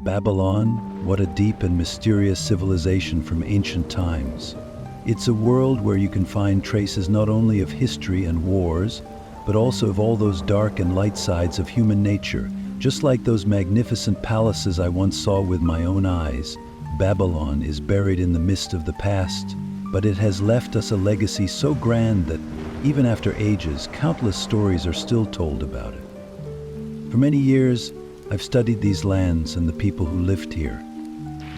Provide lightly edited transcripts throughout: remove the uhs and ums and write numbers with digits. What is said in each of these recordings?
Babylon, what a deep and mysterious civilization from ancient times. It's a world where you can find traces not only of history and wars, but also of all those dark and light sides of human nature. Just like those magnificent palaces I once saw with my own eyes, Babylon is buried in the mist of the past, but it has left us a legacy so grand that, even after ages, countless stories are still told about it. For many years, I've studied these lands and the people who lived here.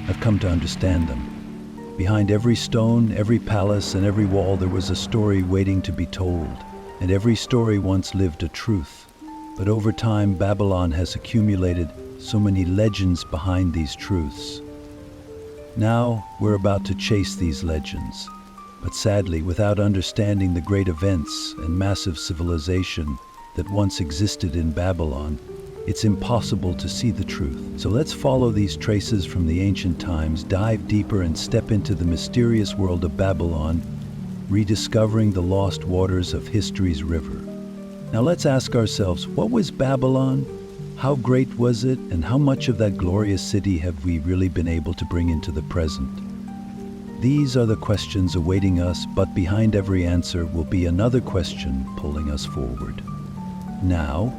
I've come to understand them. Behind every stone, every palace, and every wall there was a story waiting to be told, and every story once lived a truth. But over time, Babylon has accumulated so many legends behind these truths. Now, we're about to chase these legends, but sadly, without understanding the great events and massive civilization that once existed in Babylon, it's impossible to see the truth. So let's follow these traces from the ancient times, dive deeper and step into the mysterious world of Babylon, rediscovering the lost waters of history's river. Now let's ask ourselves, what was Babylon? How great was it? And how much of that glorious city have we really been able to bring into the present? These are the questions awaiting us, but behind every answer will be another question pulling us forward. Now,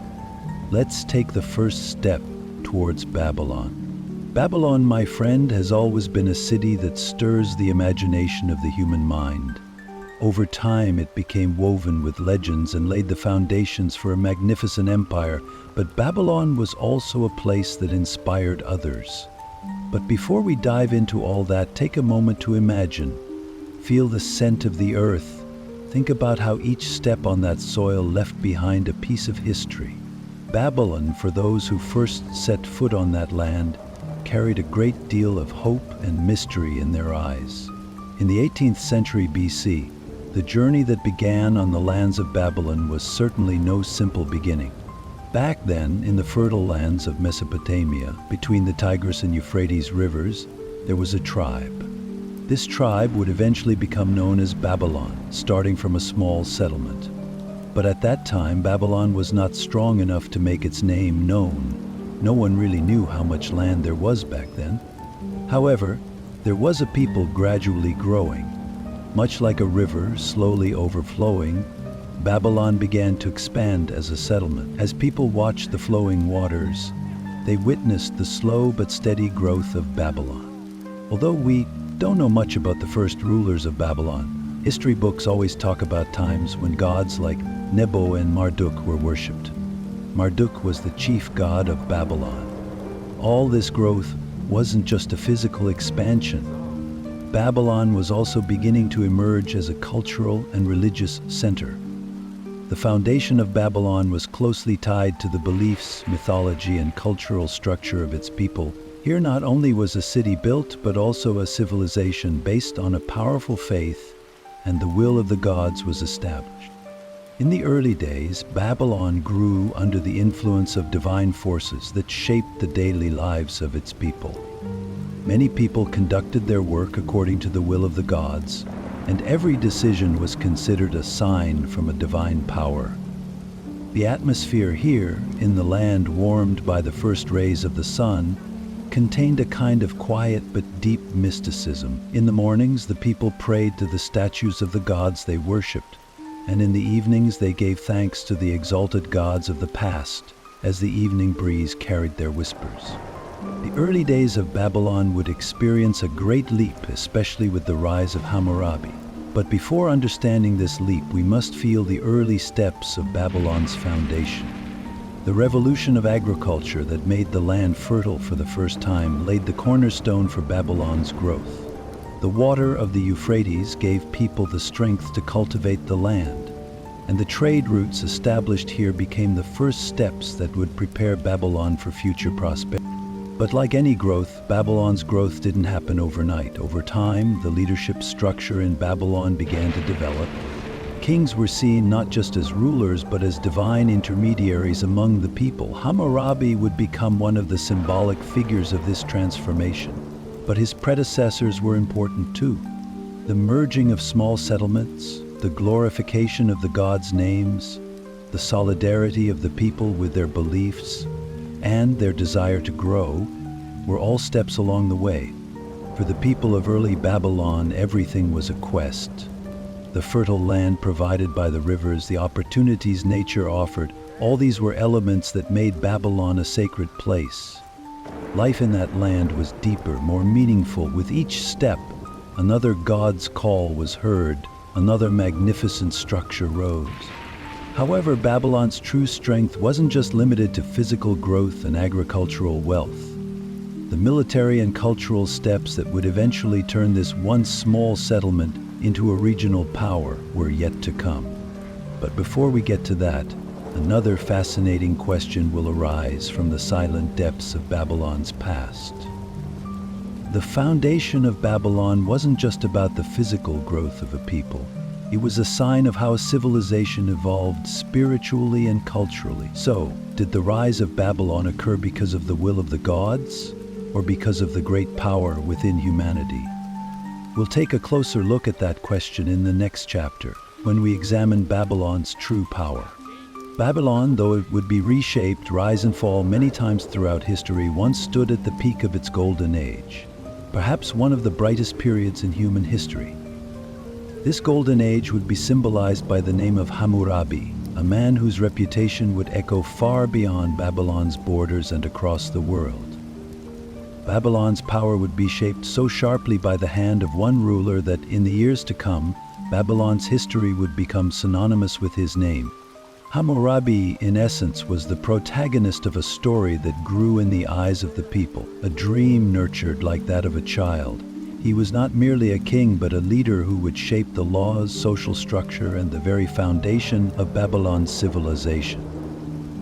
let's take the first step towards Babylon. Babylon, my friend, has always been a city that stirs the imagination of the human mind. Over time, it became woven with legends and laid the foundations for a magnificent empire, but Babylon was also a place that inspired others. But before we dive into all that, take a moment to imagine. Feel the scent of the earth. Think about how each step on that soil left behind a piece of history. Babylon, for those who first set foot on that land, carried a great deal of hope and mystery in their eyes. In the 18th century BC, the journey that began on the lands of Babylon was certainly no simple beginning. Back then, in the fertile lands of Mesopotamia, between the Tigris and Euphrates rivers, there was a tribe. This tribe would eventually become known as Babylon, starting from a small settlement. But at that time, Babylon was not strong enough to make its name known. No one really knew how much land there was back then. However, there was a people gradually growing. Much like a river slowly overflowing, Babylon began to expand as a settlement. As people watched the flowing waters, they witnessed the slow but steady growth of Babylon. Although we don't know much about the first rulers of Babylon, history books always talk about times when gods like Nebo and Marduk were worshipped. Marduk was the chief god of Babylon. All this growth wasn't just a physical expansion. Babylon was also beginning to emerge as a cultural and religious center. The foundation of Babylon was closely tied to the beliefs, mythology, and cultural structure of its people. Here not only was a city built, but also a civilization based on a powerful faith, and the will of the gods was established. In the early days, Babylon grew under the influence of divine forces that shaped the daily lives of its people. Many people conducted their work according to the will of the gods, and every decision was considered a sign from a divine power. The atmosphere here, in the land warmed by the first rays of the sun, contained a kind of quiet but deep mysticism. In the mornings, the people prayed to the statues of the gods they worshipped, and in the evenings they gave thanks to the exalted gods of the past as the evening breeze carried their whispers. The early days of Babylon would experience a great leap, especially with the rise of Hammurabi. But before understanding this leap, we must feel the early steps of Babylon's foundation. The revolution of agriculture that made the land fertile for the first time laid the cornerstone for Babylon's growth. The water of the Euphrates gave people the strength to cultivate the land, and the trade routes established here became the first steps that would prepare Babylon for future prosperity. But like any growth, Babylon's growth didn't happen overnight. Over time, the leadership structure in Babylon began to develop. Kings were seen not just as rulers, but as divine intermediaries among the people. Hammurabi would become one of the symbolic figures of this transformation. But his predecessors were important too. The merging of small settlements, the glorification of the gods' names, the solidarity of the people with their beliefs, and their desire to grow were all steps along the way. For the people of early Babylon, everything was a quest. The fertile land provided by the rivers, the opportunities nature offered, all these were elements that made Babylon a sacred place. Life in that land was deeper, more meaningful. With each step, another god's call was heard, another magnificent structure rose. However, Babylon's true strength wasn't just limited to physical growth and agricultural wealth. The military and cultural steps that would eventually turn this once small settlement into a regional power were yet to come. But before we get to that, another fascinating question will arise from the silent depths of Babylon's past. The foundation of Babylon wasn't just about the physical growth of a people. It was a sign of how a civilization evolved spiritually and culturally. So, did the rise of Babylon occur because of the will of the gods, or because of the great power within humanity? We'll take a closer look at that question in the next chapter, when we examine Babylon's true power. Babylon, though it would be reshaped, rise and fall many times throughout history, once stood at the peak of its golden age, perhaps one of the brightest periods in human history. This golden age would be symbolized by the name of Hammurabi, a man whose reputation would echo far beyond Babylon's borders and across the world. Babylon's power would be shaped so sharply by the hand of one ruler that in the years to come, Babylon's history would become synonymous with his name. Hammurabi, in essence, was the protagonist of a story that grew in the eyes of the people, a dream nurtured like that of a child. He was not merely a king, but a leader who would shape the laws, social structure, and the very foundation of Babylon's civilization.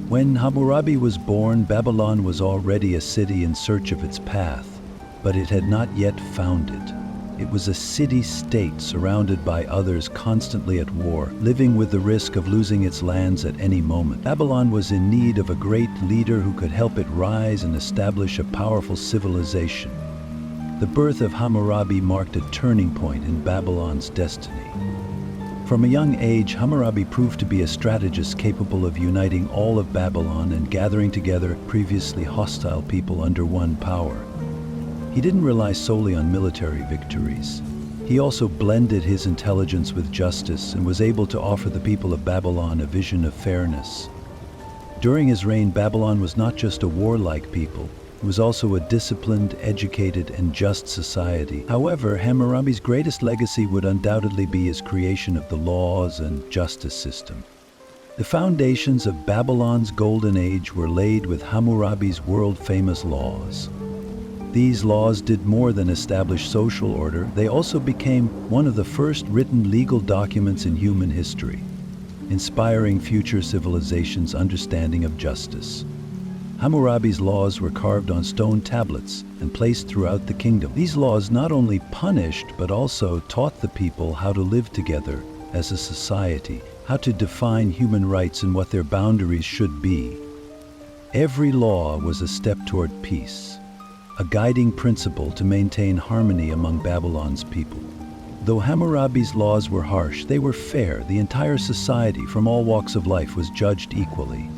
When Hammurabi was born, Babylon was already a city in search of its path, but it had not yet found it. It was a city-state surrounded by others constantly at war, living with the risk of losing its lands at any moment. Babylon was in need of a great leader who could help it rise and establish a powerful civilization. The birth of Hammurabi marked a turning point in Babylon's destiny. From a young age, Hammurabi proved to be a strategist capable of uniting all of Babylon and gathering together previously hostile people under one power. He didn't rely solely on military victories. He also blended his intelligence with justice and was able to offer the people of Babylon a vision of fairness. During his reign, Babylon was not just a warlike people, it was also a disciplined, educated, and just society. However, Hammurabi's greatest legacy would undoubtedly be his creation of the laws and justice system. The foundations of Babylon's golden age were laid with Hammurabi's world-famous laws. These laws did more than establish social order, they also became one of the first written legal documents in human history, inspiring future civilizations' understanding of justice. Hammurabi's laws were carved on stone tablets and placed throughout the kingdom. These laws not only punished, but also taught the people how to live together as a society, how to define human rights and what their boundaries should be. Every law was a step toward peace, a guiding principle to maintain harmony among Babylon's people. Though Hammurabi's laws were harsh, they were fair. The entire society, from all walks of life, was judged equally.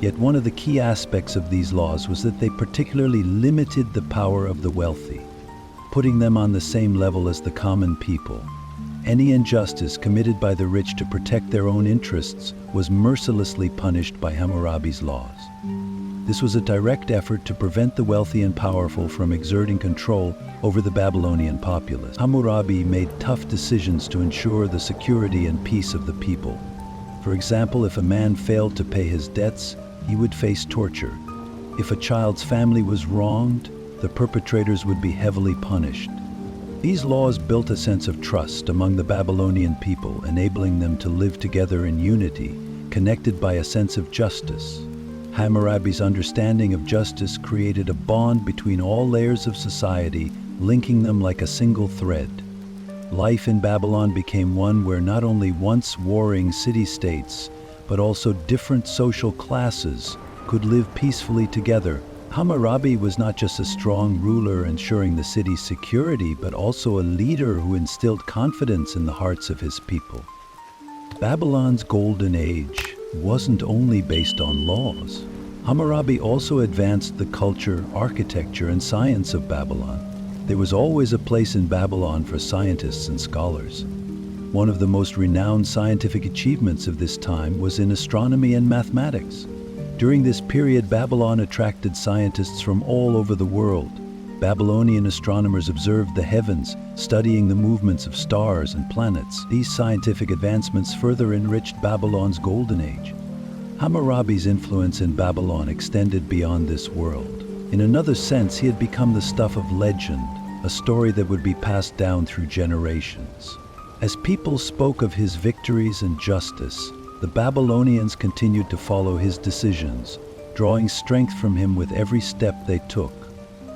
Yet one of the key aspects of these laws was that they particularly limited the power of the wealthy, putting them on the same level as the common people. Any injustice committed by the rich to protect their own interests was mercilessly punished by Hammurabi's laws. This was a direct effort to prevent the wealthy and powerful from exerting control over the Babylonian populace. Hammurabi made tough decisions to ensure the security and peace of the people. For example, if a man failed to pay his debts, he would face torture. If a child's family was wronged, the perpetrators would be heavily punished. These laws built a sense of trust among the Babylonian people, enabling them to live together in unity, connected by a sense of justice. Hammurabi's understanding of justice created a bond between all layers of society, linking them like a single thread. Life in Babylon became one where not only once warring city-states, but also different social classes could live peacefully together. Hammurabi was not just a strong ruler ensuring the city's security, but also a leader who instilled confidence in the hearts of his people. Babylon's golden age wasn't only based on laws. Hammurabi also advanced the culture, architecture, and science of Babylon. There was always a place in Babylon for scientists and scholars. One of the most renowned scientific achievements of this time was in astronomy and mathematics. During this period, Babylon attracted scientists from all over the world. Babylonian astronomers observed the heavens, studying the movements of stars and planets. These scientific advancements further enriched Babylon's golden age. Hammurabi's influence in Babylon extended beyond this world. In another sense, he had become the stuff of legend, a story that would be passed down through generations. As people spoke of his victories and justice, the Babylonians continued to follow his decisions, drawing strength from him with every step they took.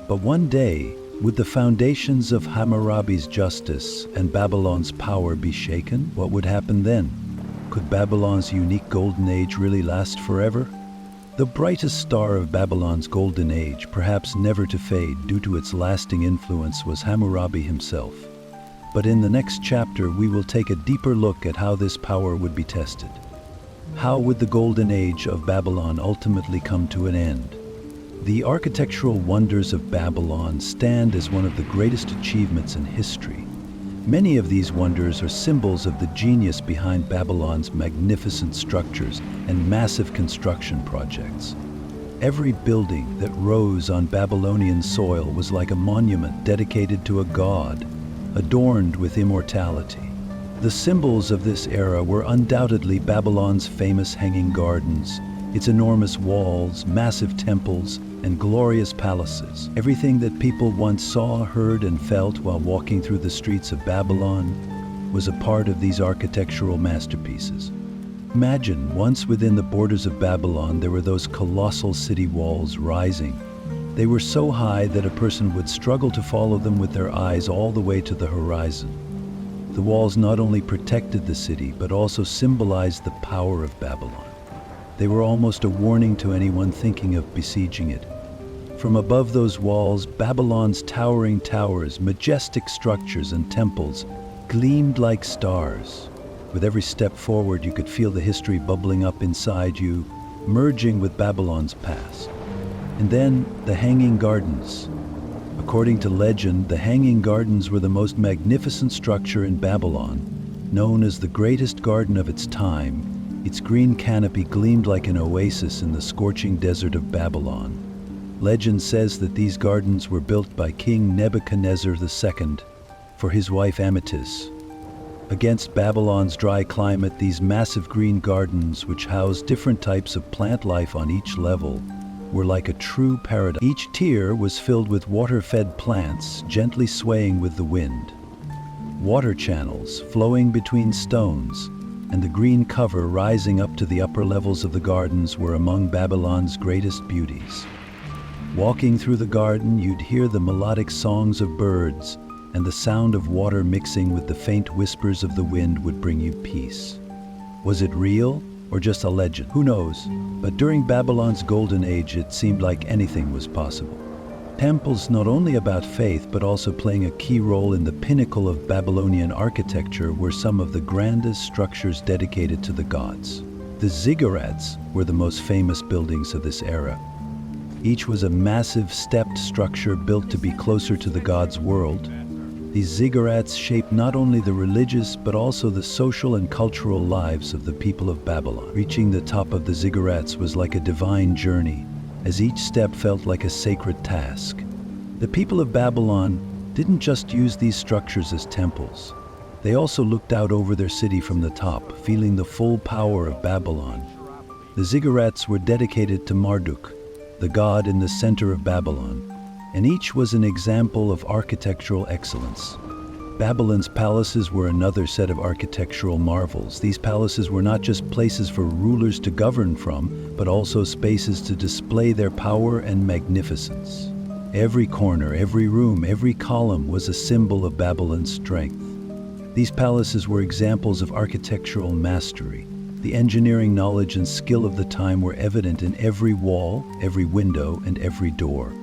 But one day, would the foundations of Hammurabi's justice and Babylon's power be shaken? What would happen then? Could Babylon's unique golden age really last forever? The brightest star of Babylon's golden age, perhaps never to fade due to its lasting influence, was Hammurabi himself. But in the next chapter, we will take a deeper look at how this power would be tested. How would the golden age of Babylon ultimately come to an end? The architectural wonders of Babylon stand as one of the greatest achievements in history. Many of these wonders are symbols of the genius behind Babylon's magnificent structures and massive construction projects. Every building that rose on Babylonian soil was like a monument dedicated to a god, adorned with immortality. The symbols of this era were undoubtedly Babylon's famous hanging gardens, its enormous walls, massive temples, and glorious palaces. Everything that people once saw, heard, and felt while walking through the streets of Babylon was a part of these architectural masterpieces. Imagine, once within the borders of Babylon, there were those colossal city walls rising. They were so high that a person would struggle to follow them with their eyes all the way to the horizon. The walls not only protected the city, but also symbolized the power of Babylon. They were almost a warning to anyone thinking of besieging it. From above those walls, Babylon's towering towers, majestic structures, and temples gleamed like stars. With every step forward, you could feel the history bubbling up inside you, merging with Babylon's past. And then, the Hanging Gardens. According to legend, the Hanging Gardens were the most magnificent structure in Babylon. Known as the greatest garden of its time, its green canopy gleamed like an oasis in the scorching desert of Babylon. Legend says that these gardens were built by King Nebuchadnezzar II for his wife Amytis. Against Babylon's dry climate, these massive green gardens, which housed different types of plant life on each level, were like a true paradise. Each tier was filled with water-fed plants, gently swaying with the wind. Water channels flowing between stones, and the green cover rising up to the upper levels of the gardens were among Babylon's greatest beauties. Walking through the garden, you'd hear the melodic songs of birds, and the sound of water mixing with the faint whispers of the wind would bring you peace. Was it real, or just a legend? Who knows? But during Babylon's golden age, it seemed like anything was possible. Temples not only about faith, but also playing a key role in the pinnacle of Babylonian architecture, were some of the grandest structures dedicated to the gods. The ziggurats were the most famous buildings of this era. Each was a massive stepped structure built to be closer to the god's world. These ziggurats shaped not only the religious, but also the social and cultural lives of the people of Babylon. Reaching the top of the ziggurats was like a divine journey, as each step felt like a sacred task. The people of Babylon didn't just use these structures as temples. They also looked out over their city from the top, feeling the full power of Babylon. The ziggurats were dedicated to Marduk, the god in the center of Babylon, and each was an example of architectural excellence. Babylon's palaces were another set of architectural marvels. These palaces were not just places for rulers to govern from, but also spaces to display their power and magnificence. Every corner, every room, every column was a symbol of Babylon's strength. These palaces were examples of architectural mastery. The engineering knowledge and skill of the time were evident in every wall, every window, and every door.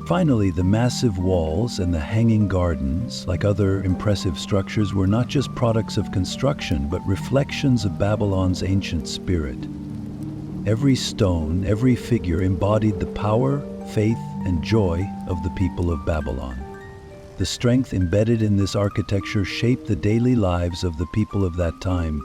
Finally, the massive walls and the hanging gardens, like other impressive structures, were not just products of construction, but reflections of Babylon's ancient spirit. Every stone, every figure embodied the power, faith, and joy of the people of Babylon. The strength embedded in this architecture shaped the daily lives of the people of that time,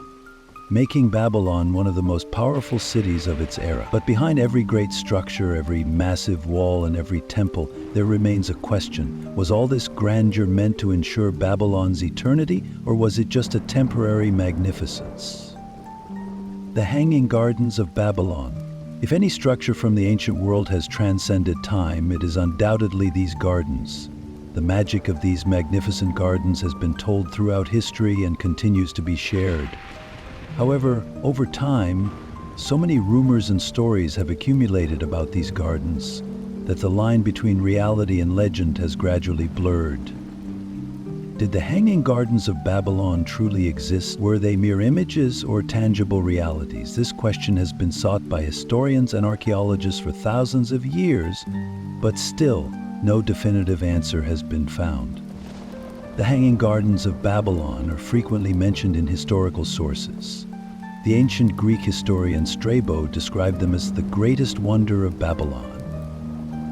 making Babylon one of the most powerful cities of its era. But behind every great structure, every massive wall, and every temple, there remains a question. Was all this grandeur meant to ensure Babylon's eternity, or was it just a temporary magnificence? The Hanging Gardens of Babylon. If any structure from the ancient world has transcended time, it is undoubtedly these gardens. The magic of these magnificent gardens has been told throughout history and continues to be shared. However, over time, so many rumors and stories have accumulated about these gardens that the line between reality and legend has gradually blurred. Did the Hanging Gardens of Babylon truly exist? Were they mere images or tangible realities? This question has been sought by historians and archaeologists for thousands of years, but still, no definitive answer has been found. The Hanging Gardens of Babylon are frequently mentioned in historical sources. The ancient Greek historian Strabo described them as the greatest wonder of Babylon.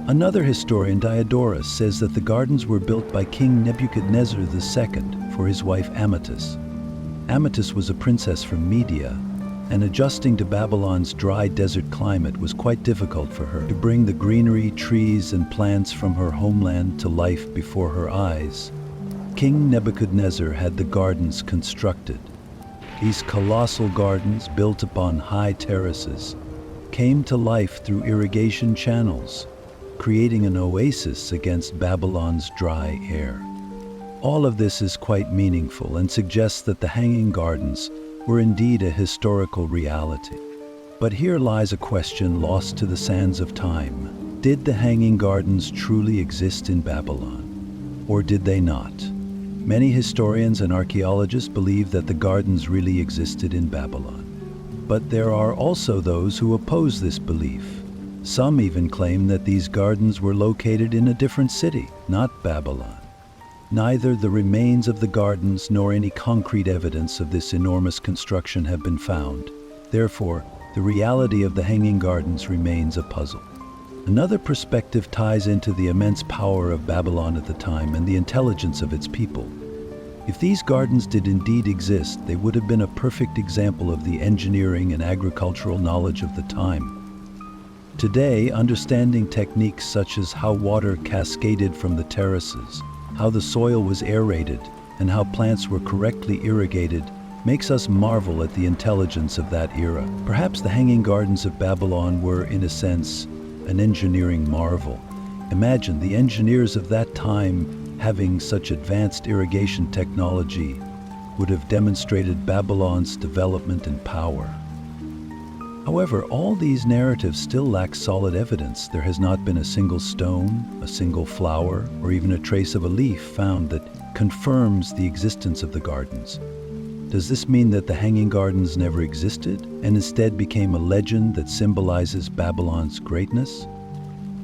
Another historian, Diodorus, says that the gardens were built by King Nebuchadnezzar II for his wife Amytis. Amytis was a princess from Media, and adjusting to Babylon's dry desert climate was quite difficult for her. To bring the greenery, trees, and plants from her homeland to life before her eyes, King Nebuchadnezzar had the gardens constructed. These colossal gardens, built upon high terraces, came to life through irrigation channels, creating an oasis against Babylon's dry air. All of this is quite meaningful and suggests that the Hanging Gardens were indeed a historical reality. But here lies a question lost to the sands of time. Did the Hanging Gardens truly exist in Babylon, or did they not? Many historians and archaeologists believe that the gardens really existed in Babylon. But there are also those who oppose this belief. Some even claim that these gardens were located in a different city, not Babylon. Neither the remains of the gardens nor any concrete evidence of this enormous construction have been found. Therefore, the reality of the Hanging Gardens remains a puzzle. Another perspective ties into the immense power of Babylon at the time and the intelligence of its people. If these gardens did indeed exist, they would have been a perfect example of the engineering and agricultural knowledge of the time. Today, understanding techniques such as how water cascaded from the terraces, how the soil was aerated, and how plants were correctly irrigated makes us marvel at the intelligence of that era. Perhaps the Hanging Gardens of Babylon were, in a sense, an engineering marvel. Imagine the engineers of that time having such advanced irrigation technology would have demonstrated Babylon's development and power. However, all these narratives still lack solid evidence. There has not been a single stone, a single flower, or even a trace of a leaf found that confirms the existence of the gardens. Does this mean that the Hanging Gardens never existed and instead became a legend that symbolizes Babylon's greatness?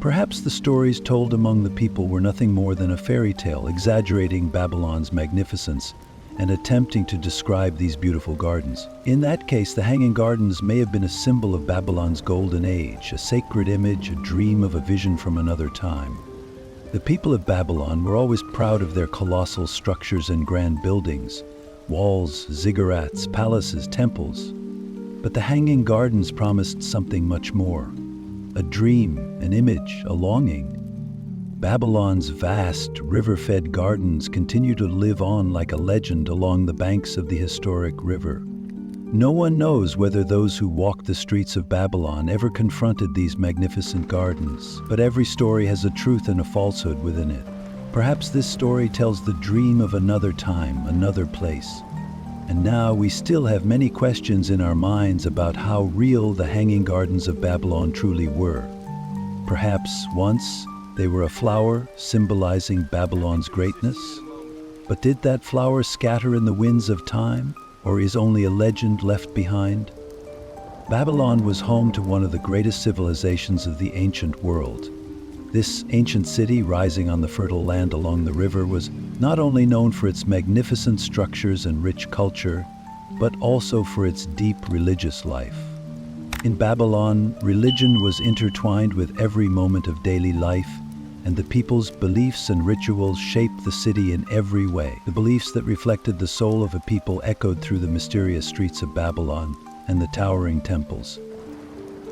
Perhaps the stories told among the people were nothing more than a fairy tale, exaggerating Babylon's magnificence and attempting to describe these beautiful gardens. In that case, the Hanging Gardens may have been a symbol of Babylon's golden age, a sacred image, a dream of a vision from another time. The people of Babylon were always proud of their colossal structures and grand buildings, walls, ziggurats, palaces, temples. But the Hanging Gardens promised something much more. A dream, an image, a longing. Babylon's vast, river-fed gardens continue to live on like a legend along the banks of the historic river. No one knows whether those who walked the streets of Babylon ever confronted these magnificent gardens, but every story has a truth and a falsehood within it. Perhaps this story tells the dream of another time, another place. And now we still have many questions in our minds about how real the Hanging Gardens of Babylon truly were. Perhaps once they were a flower symbolizing Babylon's greatness. But did that flower scatter in the winds of time, or is only a legend left behind? Babylon was home to one of the greatest civilizations of the ancient world. This ancient city, rising on the fertile land along the river, was not only known for its magnificent structures and rich culture, but also for its deep religious life. In Babylon, religion was intertwined with every moment of daily life, and the people's beliefs and rituals shaped the city in every way. The beliefs that reflected the soul of a people echoed through the mysterious streets of Babylon and the towering temples.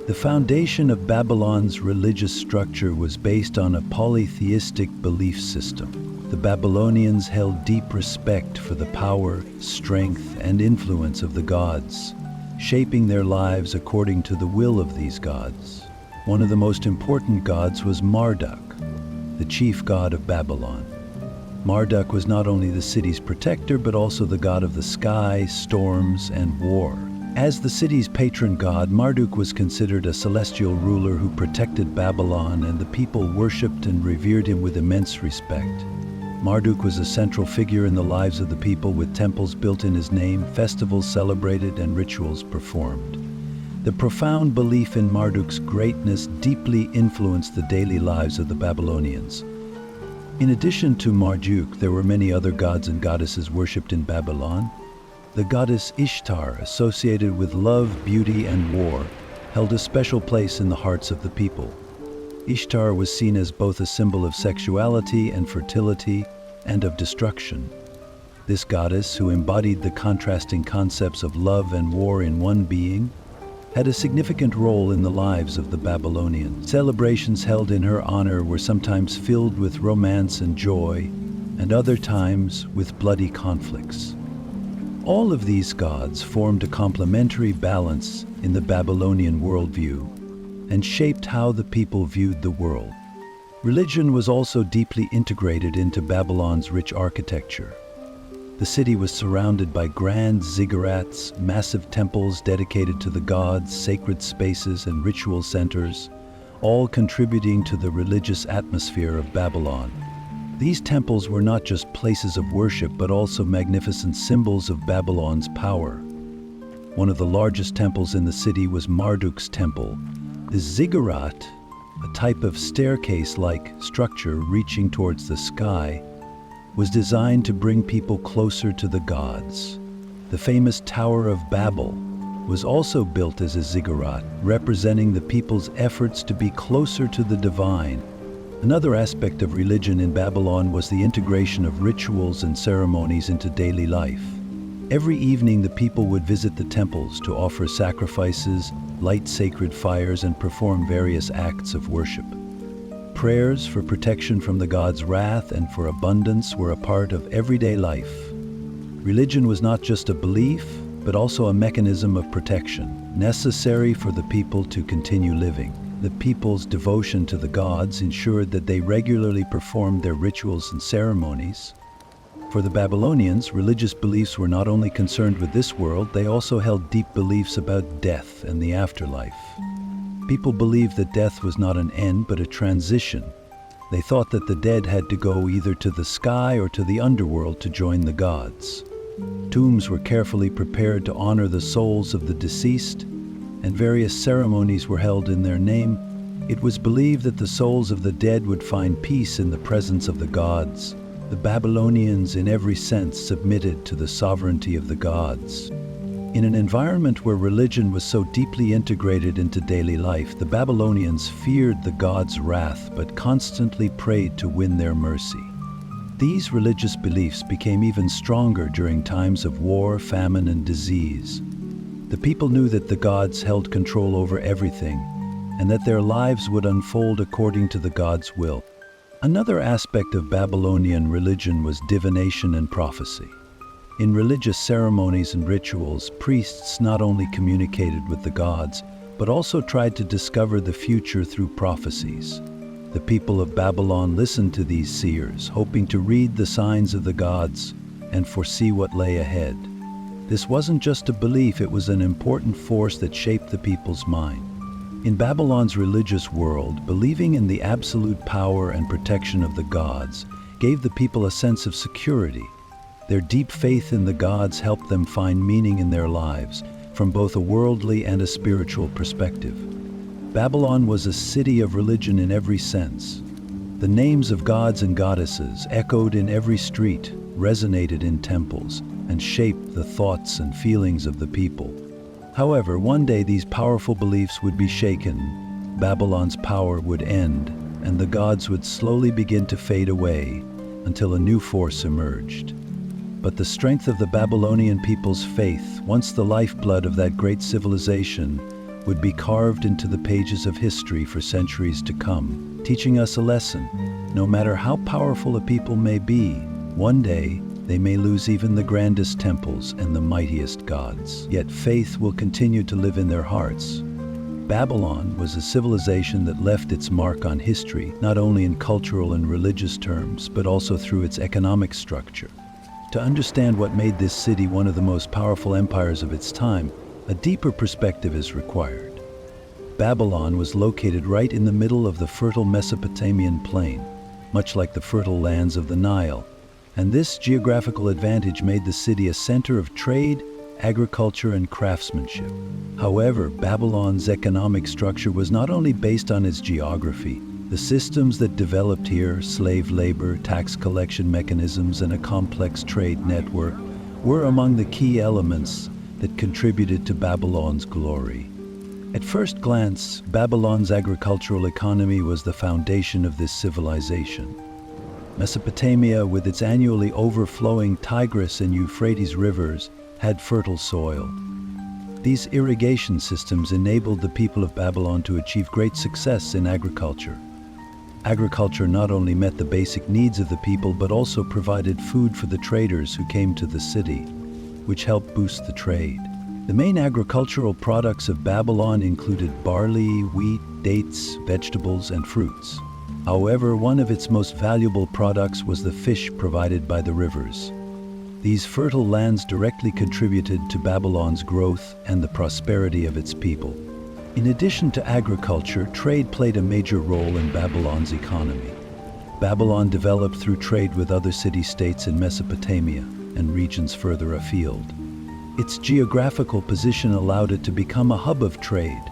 The foundation of Babylon's religious structure was based on a polytheistic belief system. The Babylonians held deep respect for the power, strength, and influence of the gods, shaping their lives according to the will of these gods. One of the most important gods was Marduk, the chief god of Babylon. Marduk was not only the city's protector, but also the god of the sky, storms, and war. As the city's patron god, Marduk was considered a celestial ruler who protected Babylon, and the people worshipped and revered him with immense respect. Marduk was a central figure in the lives of the people, with temples built in his name, festivals celebrated, and rituals performed. The profound belief in Marduk's greatness deeply influenced the daily lives of the Babylonians. In addition to Marduk, there were many other gods and goddesses worshipped in Babylon. The goddess Ishtar, associated with love, beauty, and war, held a special place in the hearts of the people. Ishtar was seen as both a symbol of sexuality and fertility, and of destruction. This goddess, who embodied the contrasting concepts of love and war in one being, had a significant role in the lives of the Babylonians. Celebrations held in her honor were sometimes filled with romance and joy, and other times with bloody conflicts. All of these gods formed a complementary balance in the Babylonian worldview and shaped how the people viewed the world. Religion was also deeply integrated into Babylon's rich architecture. The city was surrounded by grand ziggurats, massive temples dedicated to the gods, sacred spaces, and ritual centers, all contributing to the religious atmosphere of Babylon. These temples were not just places of worship, but also magnificent symbols of Babylon's power. One of the largest temples in the city was Marduk's temple. The ziggurat, a type of staircase-like structure reaching towards the sky, was designed to bring people closer to the gods. The famous Tower of Babel was also built as a ziggurat, representing the people's efforts to be closer to the divine. Another aspect of religion in Babylon was the integration of rituals and ceremonies into daily life. Every evening, the people would visit the temples to offer sacrifices, light sacred fires, and perform various acts of worship. Prayers for protection from the gods' wrath and for abundance were a part of everyday life. Religion was not just a belief, but also a mechanism of protection, necessary for the people to continue living. The people's devotion to the gods ensured that they regularly performed their rituals and ceremonies. For the Babylonians, religious beliefs were not only concerned with this world, they also held deep beliefs about death and the afterlife. People believed that death was not an end, but a transition. They thought that the dead had to go either to the sky or to the underworld to join the gods. Tombs were carefully prepared to honor the souls of the deceased, and various ceremonies were held in their name. It was believed that the souls of the dead would find peace in the presence of the gods. The Babylonians, in every sense, submitted to the sovereignty of the gods. In an environment where religion was so deeply integrated into daily life, the Babylonians feared the gods' wrath but constantly prayed to win their mercy. These religious beliefs became even stronger during times of war, famine, and disease. The people knew that the gods held control over everything, and that their lives would unfold according to the gods' will. Another aspect of Babylonian religion was divination and prophecy. In religious ceremonies and rituals, priests not only communicated with the gods, but also tried to discover the future through prophecies. The people of Babylon listened to these seers, hoping to read the signs of the gods and foresee what lay ahead. This wasn't just a belief, it was an important force that shaped the people's mind. In Babylon's religious world, believing in the absolute power and protection of the gods gave the people a sense of security. Their deep faith in the gods helped them find meaning in their lives, from both a worldly and a spiritual perspective. Babylon was a city of religion in every sense. The names of gods and goddesses echoed in every street, resonated in temples, and shaped the thoughts and feelings of the people. However, one day these powerful beliefs would be shaken, Babylon's power would end, and the gods would slowly begin to fade away until a new force emerged. But the strength of the Babylonian people's faith, once the lifeblood of that great civilization, would be carved into the pages of history for centuries to come, teaching us a lesson. No matter how powerful a people may be, one day they may lose even the grandest temples and the mightiest gods. Yet faith will continue to live in their hearts. Babylon was a civilization that left its mark on history, not only in cultural and religious terms, but also through its economic structure. To understand what made this city one of the most powerful empires of its time, a deeper perspective is required. Babylon was located right in the middle of the fertile Mesopotamian plain, much like the fertile lands of the Nile, and this geographical advantage made the city a center of trade, agriculture, and craftsmanship. However, Babylon's economic structure was not only based on its geography. The systems that developed here, slave labor, tax collection mechanisms, and a complex trade network, were among the key elements that contributed to Babylon's glory. At first glance, Babylon's agricultural economy was the foundation of this civilization. Mesopotamia, with its annually overflowing Tigris and Euphrates rivers, had fertile soil. These irrigation systems enabled the people of Babylon to achieve great success in agriculture. Agriculture not only met the basic needs of the people, but also provided food for the traders who came to the city, which helped boost the trade. The main agricultural products of Babylon included barley, wheat, dates, vegetables, and fruits. However, one of its most valuable products was the fish provided by the rivers. These fertile lands directly contributed to Babylon's growth and the prosperity of its people. In addition to agriculture, trade played a major role in Babylon's economy. Babylon developed through trade with other city-states in Mesopotamia and regions further afield. Its geographical position allowed it to become a hub of trade.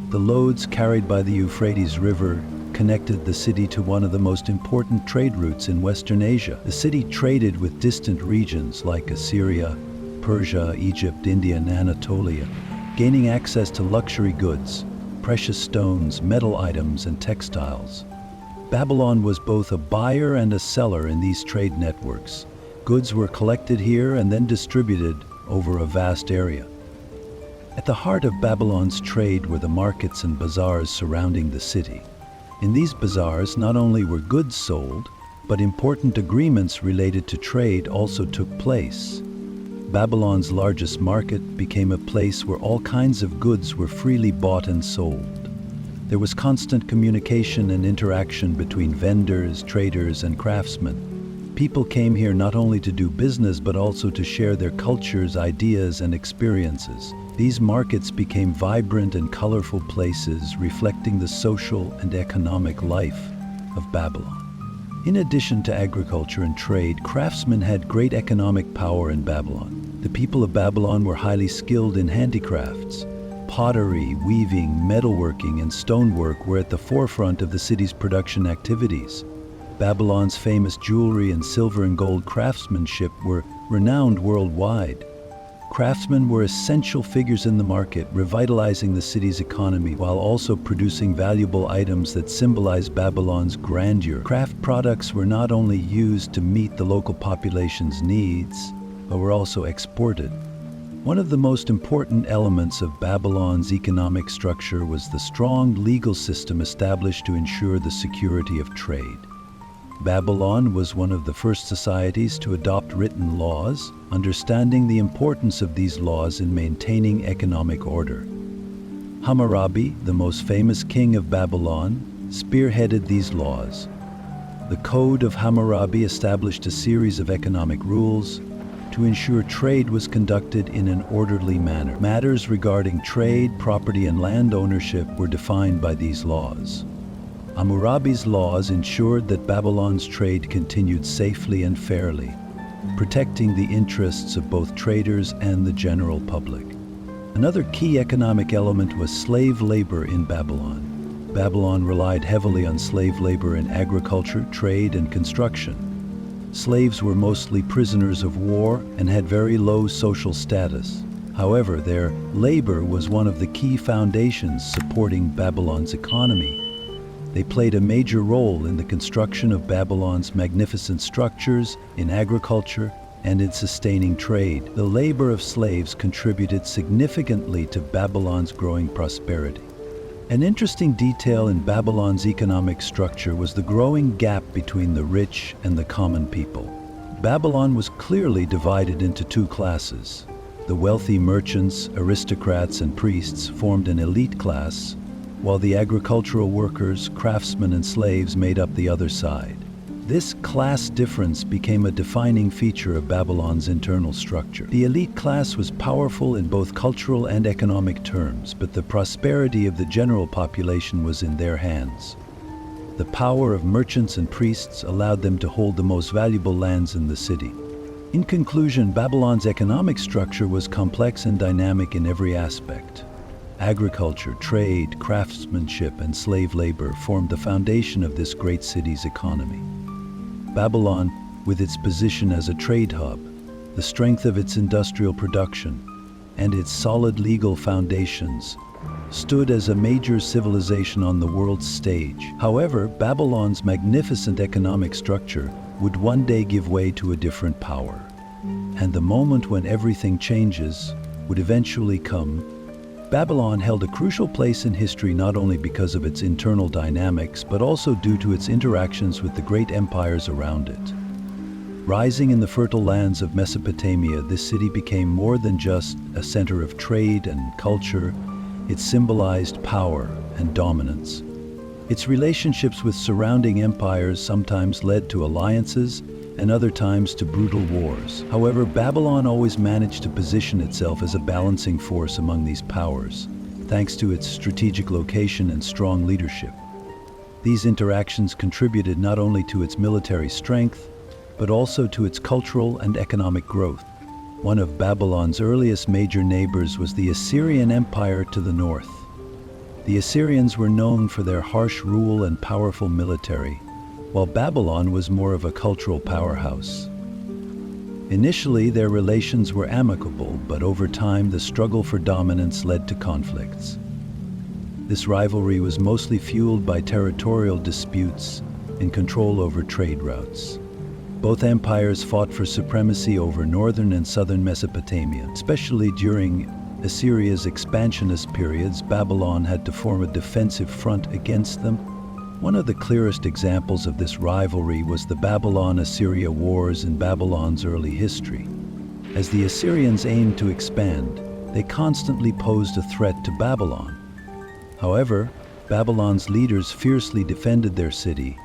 The loads carried by the Euphrates River connected the city to one of the most important trade routes in Western Asia. The city traded with distant regions like Assyria, Persia, Egypt, India, and Anatolia, gaining access to luxury goods, precious stones, metal items, and textiles. Babylon was both a buyer and a seller in these trade networks. Goods were collected here and then distributed over a vast area. At the heart of Babylon's trade were the markets and bazaars surrounding the city. In these bazaars, not only were goods sold, but important agreements related to trade also took place. Babylon's largest market became a place where all kinds of goods were freely bought and sold. There was constant communication and interaction between vendors, traders, and craftsmen. People came here not only to do business, but also to share their cultures, ideas, and experiences. These markets became vibrant and colorful places, reflecting the social and economic life of Babylon. In addition to agriculture and trade, craftsmen had great economic power in Babylon. The people of Babylon were highly skilled in handicrafts. Pottery, weaving, metalworking, and stonework were at the forefront of the city's production activities. Babylon's famous jewelry and silver and gold craftsmanship were renowned worldwide. Craftsmen were essential figures in the market, revitalizing the city's economy while also producing valuable items that symbolized Babylon's grandeur. Craft products were not only used to meet the local population's needs, but were also exported. One of the most important elements of Babylon's economic structure was the strong legal system established to ensure the security of trade. Babylon was one of the first societies to adopt written laws, understanding the importance of these laws in maintaining economic order. Hammurabi, the most famous king of Babylon, spearheaded these laws. The Code of Hammurabi established a series of economic rules to ensure trade was conducted in an orderly manner. Matters regarding trade, property, and land ownership were defined by these laws. Hammurabi's laws ensured that Babylon's trade continued safely and fairly, protecting the interests of both traders and the general public. Another key economic element was slave labor in Babylon. Babylon relied heavily on slave labor in agriculture, trade, and construction. Slaves were mostly prisoners of war and had very low social status. However, their labor was one of the key foundations supporting Babylon's economy. They played a major role in the construction of Babylon's magnificent structures, in agriculture, and in sustaining trade. The labor of slaves contributed significantly to Babylon's growing prosperity. An interesting detail in Babylon's economic structure was the growing gap between the rich and the common people. Babylon was clearly divided into two classes. The wealthy merchants, aristocrats, and priests formed an elite class, while the agricultural workers, craftsmen, and slaves made up the other side. This class difference became a defining feature of Babylon's internal structure. The elite class was powerful in both cultural and economic terms, but the prosperity of the general population was in their hands. The power of merchants and priests allowed them to hold the most valuable lands in the city. In conclusion, Babylon's economic structure was complex and dynamic in every aspect. Agriculture, trade, craftsmanship, and slave labor formed the foundation of this great city's economy. Babylon, with its position as a trade hub, the strength of its industrial production, and its solid legal foundations, stood as a major civilization on the world's stage. However, Babylon's magnificent economic structure would one day give way to a different power. And the moment when everything changes would eventually come. Babylon held a crucial place in history not only because of its internal dynamics, but also due to its interactions with the great empires around it. Rising in the fertile lands of Mesopotamia, this city became more than just a center of trade and culture. It symbolized power and dominance. Its relationships with surrounding empires sometimes led to alliances and other times to brutal wars. However, Babylon always managed to position itself as a balancing force among these powers, thanks to its strategic location and strong leadership. These interactions contributed not only to its military strength, but also to its cultural and economic growth. One of Babylon's earliest major neighbors was the Assyrian Empire to the north. The Assyrians were known for their harsh rule and powerful military, while Babylon was more of a cultural powerhouse. Initially, their relations were amicable, but over time the struggle for dominance led to conflicts. This rivalry was mostly fueled by territorial disputes and control over trade routes. Both empires fought for supremacy over northern and southern Mesopotamia. Especially during Assyria's expansionist periods, Babylon had to form a defensive front against them. One of the clearest examples of this rivalry was the Babylon-Assyria Wars in Babylon's early history. As the Assyrians aimed to expand, they constantly posed a threat to Babylon. However, Babylon's leaders fiercely defended their city.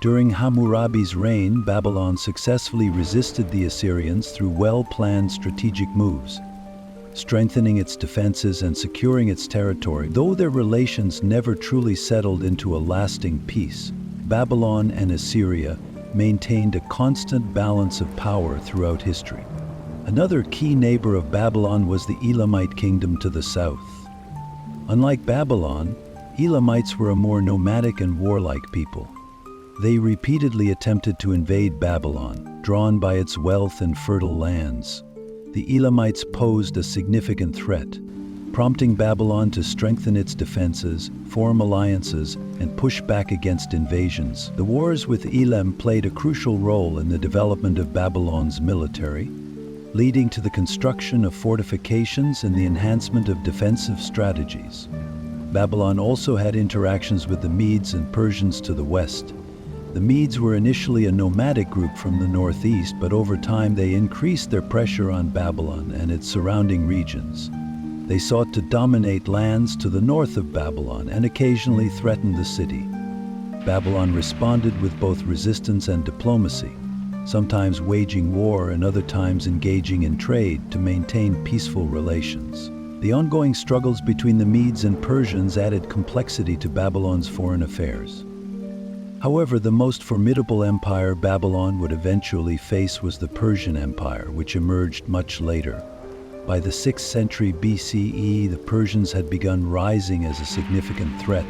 During Hammurabi's reign, Babylon successfully resisted the Assyrians through well-planned strategic moves, strengthening its defenses and securing its territory. Though their relations never truly settled into a lasting peace, Babylon and Assyria maintained a constant balance of power throughout history. Another key neighbor of Babylon was the Elamite kingdom to the south. Unlike Babylon, Elamites were a more nomadic and warlike people. They repeatedly attempted to invade Babylon, drawn by its wealth and fertile lands. The Elamites posed a significant threat, prompting Babylon to strengthen its defenses, form alliances, and push back against invasions. The wars with Elam played a crucial role in the development of Babylon's military, leading to the construction of fortifications and the enhancement of defensive strategies. Babylon also had interactions with the Medes and Persians to the west. The Medes were initially a nomadic group from the northeast, but over time they increased their pressure on Babylon and its surrounding regions. They sought to dominate lands to the north of Babylon and occasionally threatened the city. Babylon responded with both resistance and diplomacy, sometimes waging war and other times engaging in trade to maintain peaceful relations. The ongoing struggles between the Medes and Persians added complexity to Babylon's foreign affairs. However, the most formidable empire Babylon would eventually face was the Persian Empire, which emerged much later. By the 6th century BCE, the Persians had begun rising as a significant threat.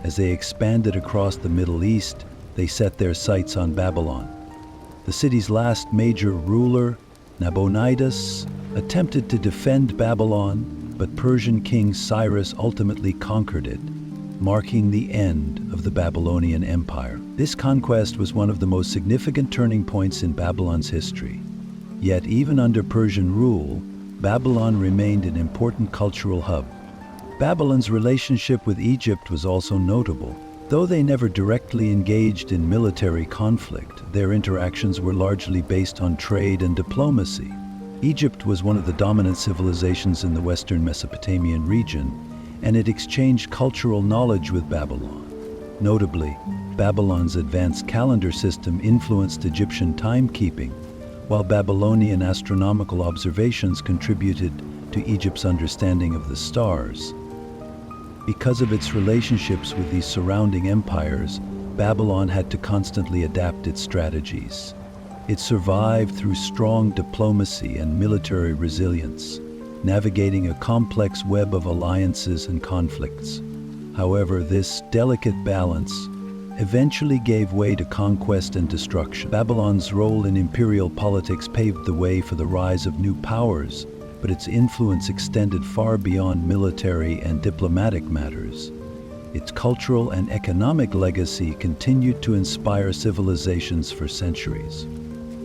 As they expanded across the Middle East, they set their sights on Babylon. The city's last major ruler, Nabonidus, attempted to defend Babylon, but Persian King Cyrus ultimately conquered it, marking the end of the Babylonian Empire. This conquest was one of the most significant turning points in Babylon's history. Yet even under Persian rule, Babylon remained an important cultural hub. Babylon's relationship with Egypt was also notable. Though they never directly engaged in military conflict, their interactions were largely based on trade and diplomacy. Egypt was one of the dominant civilizations in the western Mesopotamian region, and it exchanged cultural knowledge with Babylon. Notably, Babylon's advanced calendar system influenced Egyptian timekeeping, while Babylonian astronomical observations contributed to Egypt's understanding of the stars. Because of its relationships with these surrounding empires, Babylon had to constantly adapt its strategies. It survived through strong diplomacy and military resilience, navigating a complex web of alliances and conflicts. However, this delicate balance eventually gave way to conquest and destruction. Babylon's role in imperial politics paved the way for the rise of new powers, but its influence extended far beyond military and diplomatic matters. Its cultural and economic legacy continued to inspire civilizations for centuries.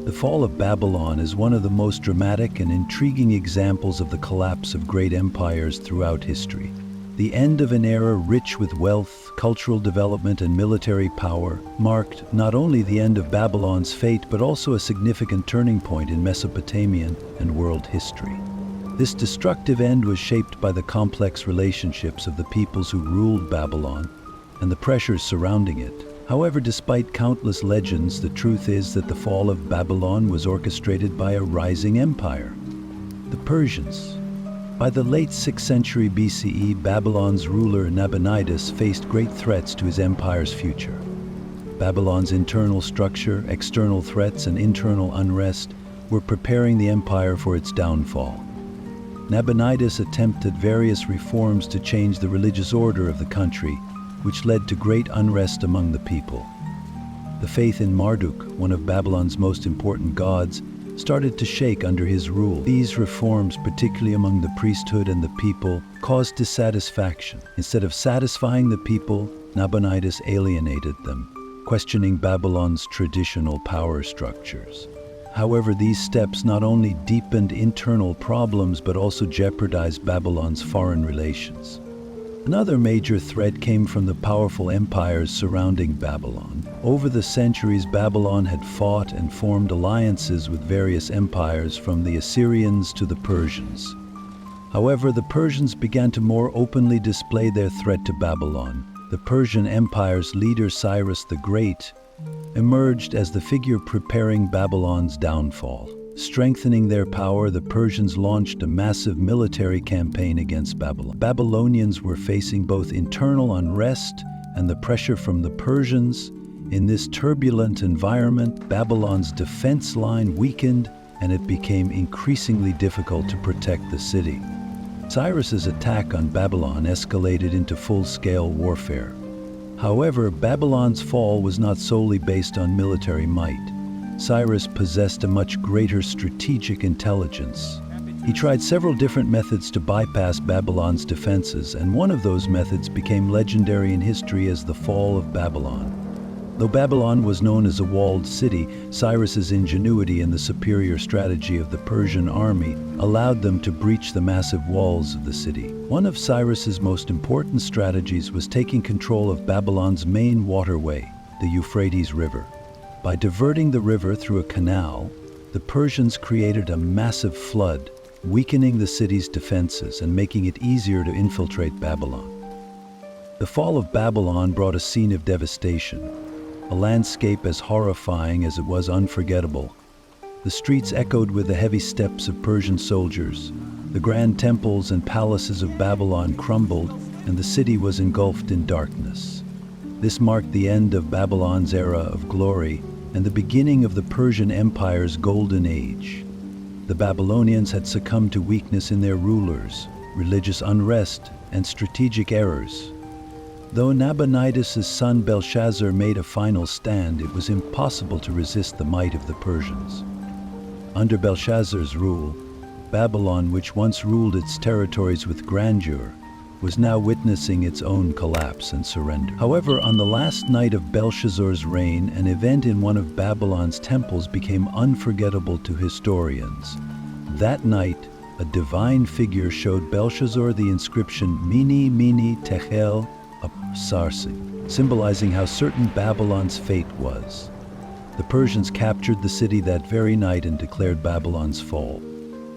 The fall of Babylon is one of the most dramatic and intriguing examples of the collapse of great empires throughout history. The end of an era rich with wealth, cultural development, and military power marked not only the end of Babylon's fate, but also a significant turning point in Mesopotamian and world history. This destructive end was shaped by the complex relationships of the peoples who ruled Babylon and the pressures surrounding it. However, despite countless legends, the truth is that the fall of Babylon was orchestrated by a rising empire, the Persians. By the late 6th century BCE, Babylon's ruler Nabonidus faced great threats to his empire's future. Babylon's internal structure, external threats, and internal unrest were preparing the empire for its downfall. Nabonidus attempted various reforms to change the religious order of the country, which led to great unrest among the people. The faith in Marduk, one of Babylon's most important gods, started to shake under his rule. These reforms, particularly among the priesthood and the people, caused dissatisfaction. Instead of satisfying the people, Nabonidus alienated them, questioning Babylon's traditional power structures. However, these steps not only deepened internal problems but also jeopardized Babylon's foreign relations. Another major threat came from the powerful empires surrounding Babylon. Over the centuries, Babylon had fought and formed alliances with various empires, from the Assyrians to the Persians. However, the Persians began to more openly display their threat to Babylon. The Persian Empire's leader, Cyrus the Great, emerged as the figure preparing Babylon's downfall. Strengthening their power, the Persians launched a massive military campaign against Babylon. Babylonians were facing both internal unrest and the pressure from the Persians. In this turbulent environment, Babylon's defense line weakened, and it became increasingly difficult to protect the city. Cyrus's attack on Babylon escalated into full-scale warfare. However, Babylon's fall was not solely based on military might. Cyrus possessed a much greater strategic intelligence. He tried several different methods to bypass Babylon's defenses, and one of those methods became legendary in history as the fall of Babylon. Though Babylon was known as a walled city, Cyrus's ingenuity and the superior strategy of the Persian army allowed them to breach the massive walls of the city. One of Cyrus's most important strategies was taking control of Babylon's main waterway, the Euphrates River. By diverting the river through a canal, the Persians created a massive flood, weakening the city's defenses and making it easier to infiltrate Babylon. The fall of Babylon brought a scene of devastation, a landscape as horrifying as it was unforgettable. The streets echoed with the heavy steps of Persian soldiers. The grand temples and palaces of Babylon crumbled, and the city was engulfed in darkness. This marked the end of Babylon's era of glory and the beginning of the Persian Empire's golden age. The Babylonians had succumbed to weakness in their rulers, religious unrest, and strategic errors. Though Nabonidus' son Belshazzar made a final stand, it was impossible to resist the might of the Persians. Under Belshazzar's rule, Babylon, which once ruled its territories with grandeur, was now witnessing its own collapse and surrender. However, on the last night of Belshazzar's reign, an event in one of Babylon's temples became unforgettable to historians. That night, a divine figure showed Belshazzar the inscription Mene, Mene, Tekel, Upharsin, symbolizing how certain Babylon's fate was. The Persians captured the city that very night and declared Babylon's fall.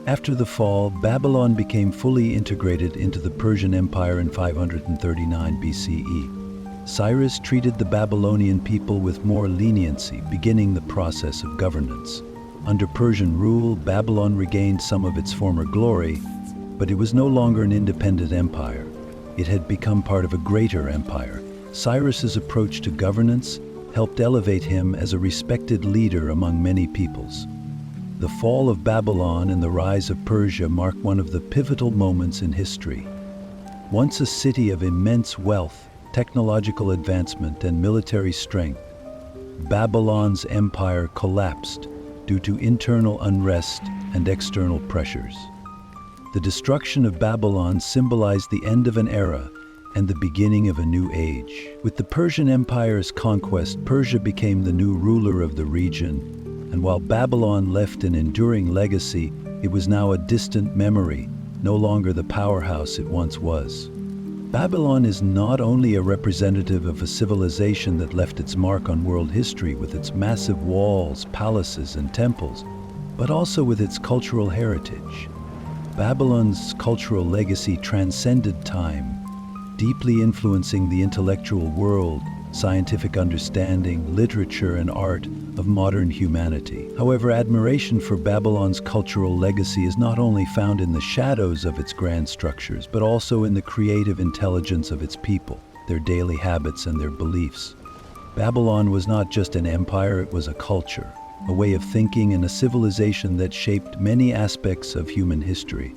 After the fall, Babylon became fully integrated into the Persian Empire in 539 BCE. Cyrus treated the Babylonian people with more leniency, beginning the process of governance. Under Persian rule, Babylon regained some of its former glory, but it was no longer an independent empire. It had become part of a greater empire. Cyrus's approach to governance helped elevate him as a respected leader among many peoples. The fall of Babylon and the rise of Persia mark one of the pivotal moments in history. Once a city of immense wealth, technological advancement, and military strength, Babylon's empire collapsed due to internal unrest and external pressures. The destruction of Babylon symbolized the end of an era and the beginning of a new age. With the Persian Empire's conquest, Persia became the new ruler of the region, and while Babylon left an enduring legacy, it was now a distant memory, no longer the powerhouse it once was. Babylon is not only a representative of a civilization that left its mark on world history with its massive walls, palaces, and temples, but also with its cultural heritage. Babylon's cultural legacy transcended time, deeply influencing the intellectual world, scientific understanding, literature, and art of modern humanity. However, admiration for Babylon's cultural legacy is not only found in the shadows of its grand structures, but also in the creative intelligence of its people, their daily habits, and their beliefs. Babylon was not just an empire, it was a culture, a way of thinking, and a civilization that shaped many aspects of human history.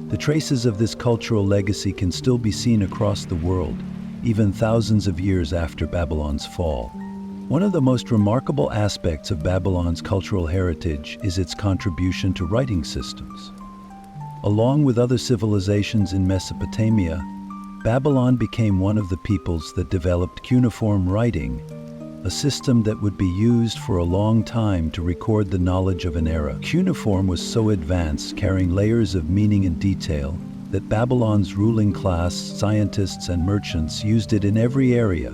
The traces of this cultural legacy can still be seen across the world, even thousands of years after Babylon's fall. One of the most remarkable aspects of Babylon's cultural heritage is its contribution to writing systems. Along with other civilizations in Mesopotamia, Babylon became one of the peoples that developed cuneiform writing, a system that would be used for a long time to record the knowledge of an era. Cuneiform was so advanced, carrying layers of meaning and detail, that Babylon's ruling class, scientists, and merchants used it in every area,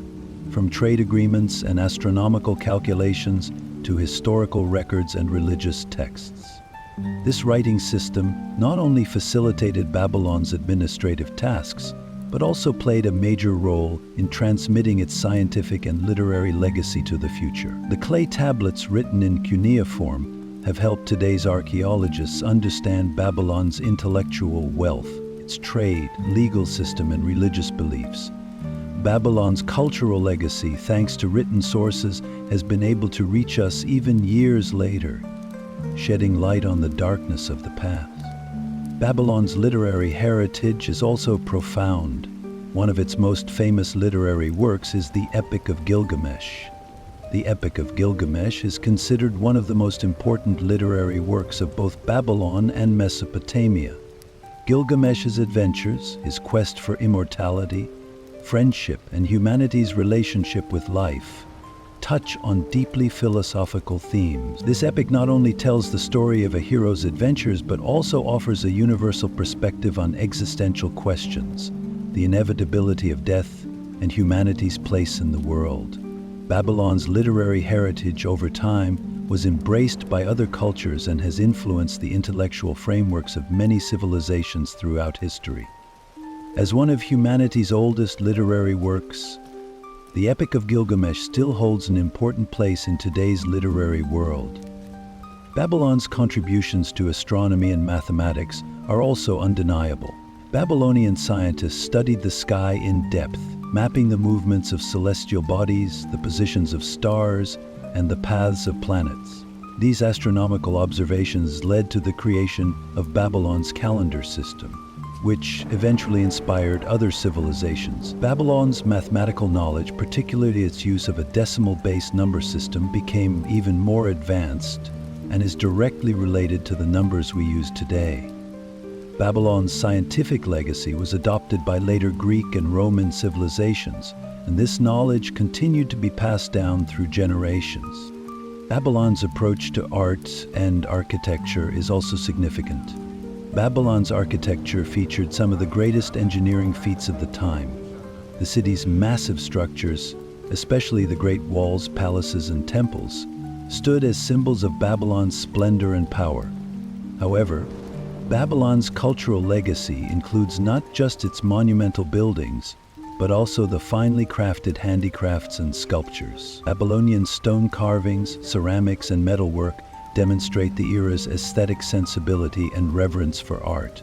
from trade agreements and astronomical calculations to historical records and religious texts. This writing system not only facilitated Babylon's administrative tasks, but also played a major role in transmitting its scientific and literary legacy to the future. The clay tablets written in cuneiform have helped today's archaeologists understand Babylon's intellectual wealth, its trade, legal system, and religious beliefs. Babylon's cultural legacy, thanks to written sources, has been able to reach us even years later, shedding light on the darkness of the past. Babylon's literary heritage is also profound. One of its most famous literary works is the Epic of Gilgamesh. The Epic of Gilgamesh is considered one of the most important literary works of both Babylon and Mesopotamia. Gilgamesh's adventures, his quest for immortality, friendship, and humanity's relationship with life touch on deeply philosophical themes. This epic not only tells the story of a hero's adventures, but also offers a universal perspective on existential questions, the inevitability of death, and humanity's place in the world. Babylon's literary heritage over time was embraced by other cultures and has influenced the intellectual frameworks of many civilizations throughout history. As one of humanity's oldest literary works, the Epic of Gilgamesh still holds an important place in today's literary world. Babylon's contributions to astronomy and mathematics are also undeniable. Babylonian scientists studied the sky in depth, mapping the movements of celestial bodies, the positions of stars, and the paths of planets. These astronomical observations led to the creation of Babylon's calendar system, which eventually inspired other civilizations. Babylon's mathematical knowledge, particularly its use of a decimal-based number system, became even more advanced and is directly related to the numbers we use today. Babylon's scientific legacy was adopted by later Greek and Roman civilizations, and this knowledge continued to be passed down through generations. Babylon's approach to art and architecture is also significant. Babylon's architecture featured some of the greatest engineering feats of the time. The city's massive structures, especially the great walls, palaces, and temples, stood as symbols of Babylon's splendor and power. However, Babylon's cultural legacy includes not just its monumental buildings, but also the finely crafted handicrafts and sculptures. Babylonian stone carvings, ceramics, and metalwork demonstrate the era's aesthetic sensibility and reverence for art.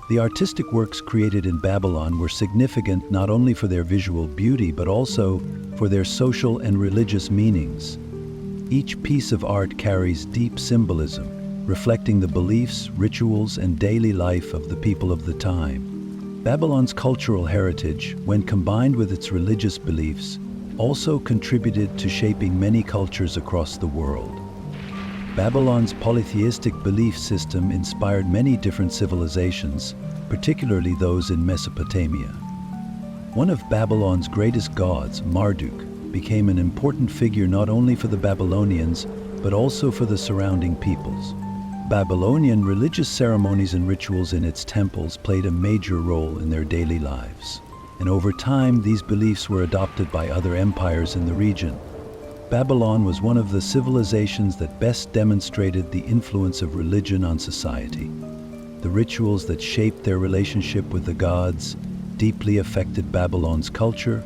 The artistic works created in Babylon were significant not only for their visual beauty, but also for their social and religious meanings. Each piece of art carries deep symbolism, reflecting the beliefs, rituals, and daily life of the people of the time. Babylon's cultural heritage, when combined with its religious beliefs, also contributed to shaping many cultures across the world. Babylon's polytheistic belief system inspired many different civilizations, particularly those in Mesopotamia. One of Babylon's greatest gods, Marduk, became an important figure not only for the Babylonians, but also for the surrounding peoples. Babylonian religious ceremonies and rituals in its temples played a major role in their daily lives. And over time, these beliefs were adopted by other empires in the region. Babylon was one of the civilizations that best demonstrated the influence of religion on society. The rituals that shaped their relationship with the gods deeply affected Babylon's culture,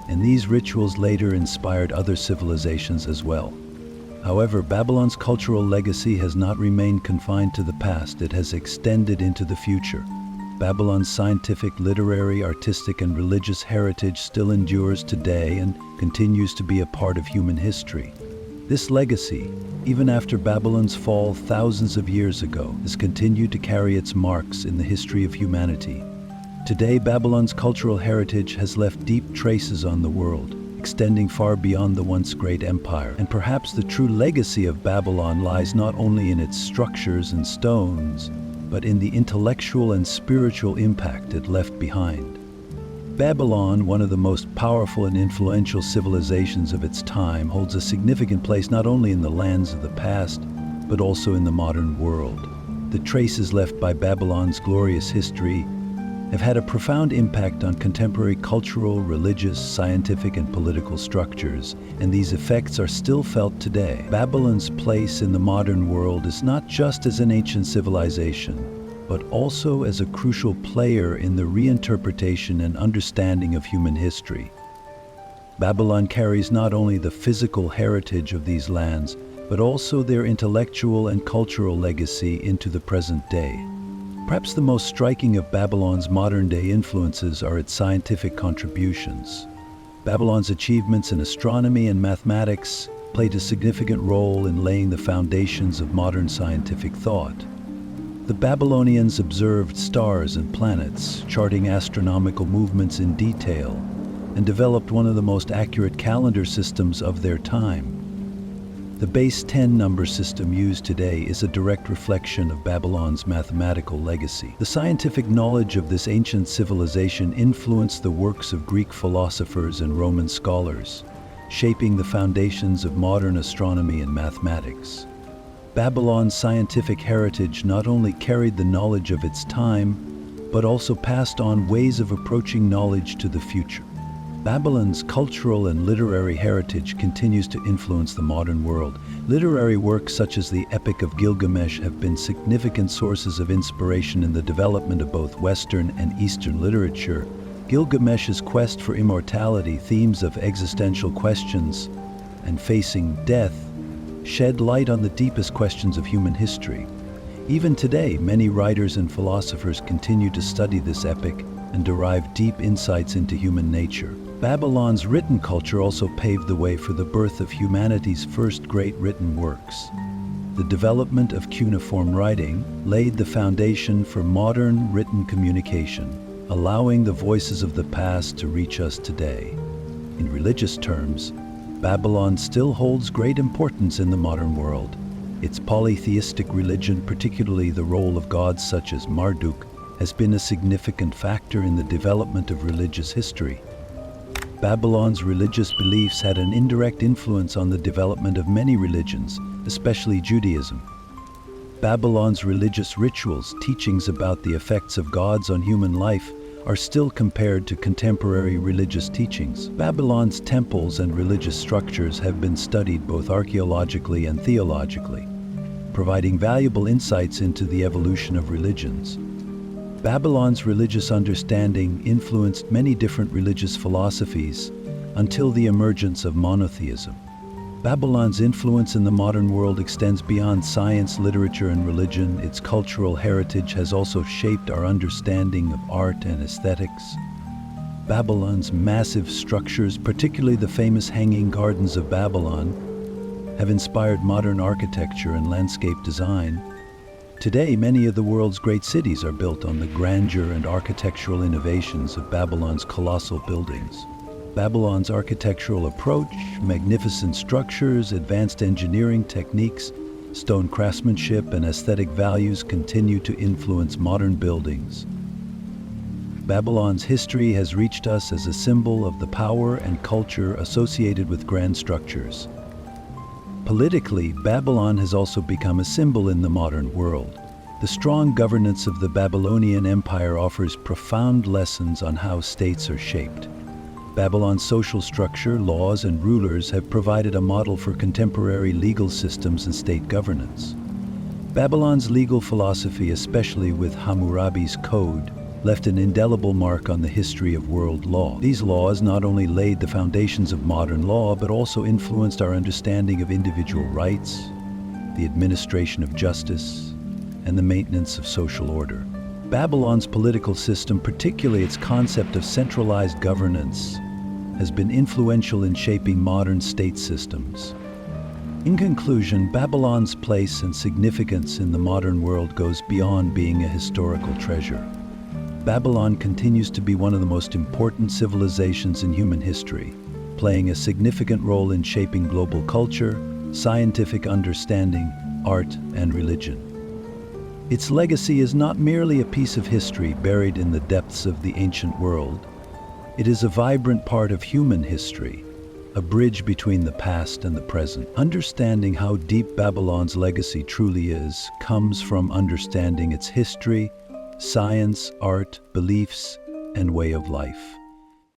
and these rituals later inspired other civilizations as well. However, Babylon's cultural legacy has not remained confined to the past. It has extended into the future. Babylon's scientific, literary, artistic, and religious heritage still endures today and continues to be a part of human history. This legacy, even after Babylon's fall thousands of years ago, has continued to carry its marks in the history of humanity. Today, Babylon's cultural heritage has left deep traces on the world, extending far beyond the once great empire. And perhaps the true legacy of Babylon lies not only in its structures and stones, but in the intellectual and spiritual impact it left behind. Babylon, one of the most powerful and influential civilizations of its time, holds a significant place not only in the lands of the past, but also in the modern world. The traces left by Babylon's glorious history have had a profound impact on contemporary cultural, religious, scientific, and political structures, and these effects are still felt today. Babylon's place in the modern world is not just as an ancient civilization, but also as a crucial player in the reinterpretation and understanding of human history. Babylon carries not only the physical heritage of these lands, but also their intellectual and cultural legacy into the present day. Perhaps the most striking of Babylon's modern-day influences are its scientific contributions. Babylon's achievements in astronomy and mathematics played a significant role in laying the foundations of modern scientific thought. The Babylonians observed stars and planets, charting astronomical movements in detail, and developed one of the most accurate calendar systems of their time. The base 10 number system used today is a direct reflection of Babylon's mathematical legacy. The scientific knowledge of this ancient civilization influenced the works of Greek philosophers and Roman scholars, shaping the foundations of modern astronomy and mathematics. Babylon's scientific heritage not only carried the knowledge of its time, but also passed on ways of approaching knowledge to the future. Babylon's cultural and literary heritage continues to influence the modern world. Literary works such as the Epic of Gilgamesh have been significant sources of inspiration in the development of both Western and Eastern literature. Gilgamesh's quest for immortality, themes of existential questions, and facing death shed light on the deepest questions of human history. Even today, many writers and philosophers continue to study this epic and derive deep insights into human nature. Babylon's written culture also paved the way for the birth of humanity's first great written works. The development of cuneiform writing laid the foundation for modern written communication, allowing the voices of the past to reach us today. In religious terms, Babylon still holds great importance in the modern world. Its polytheistic religion, particularly the role of gods such as Marduk, has been a significant factor in the development of religious history. Babylon's religious beliefs had an indirect influence on the development of many religions, especially Judaism. Babylon's religious rituals, teachings about the effects of gods on human life, are still compared to contemporary religious teachings. Babylon's temples and religious structures have been studied both archaeologically and theologically, providing valuable insights into the evolution of religions. Babylon's religious understanding influenced many different religious philosophies until the emergence of monotheism. Babylon's influence in the modern world extends beyond science, literature, and religion. Its cultural heritage has also shaped our understanding of art and aesthetics. Babylon's massive structures, particularly the famous Hanging Gardens of Babylon, have inspired modern architecture and landscape design. Today, many of the world's great cities are built on the grandeur and architectural innovations of Babylon's colossal buildings. Babylon's architectural approach, magnificent structures, advanced engineering techniques, stone craftsmanship, and aesthetic values continue to influence modern buildings. Babylon's history has reached us as a symbol of the power and culture associated with grand structures. Politically, Babylon has also become a symbol in the modern world. The strong governance of the Babylonian Empire offers profound lessons on how states are shaped. Babylon's social structure, laws, and rulers have provided a model for contemporary legal systems and state governance. Babylon's legal philosophy, especially with Hammurabi's code, left an indelible mark on the history of world law. These laws not only laid the foundations of modern law, but also influenced our understanding of individual rights, the administration of justice, and the maintenance of social order. Babylon's political system, particularly its concept of centralized governance, has been influential in shaping modern state systems. In conclusion, Babylon's place and significance in the modern world goes beyond being a historical treasure. Babylon continues to be one of the most important civilizations in human history, playing a significant role in shaping global culture, scientific understanding, art, and religion. Its legacy is not merely a piece of history buried in the depths of the ancient world. It is a vibrant part of human history, a bridge between the past and the present. Understanding how deep Babylon's legacy truly is comes from understanding its history, science, art, beliefs, and way of life.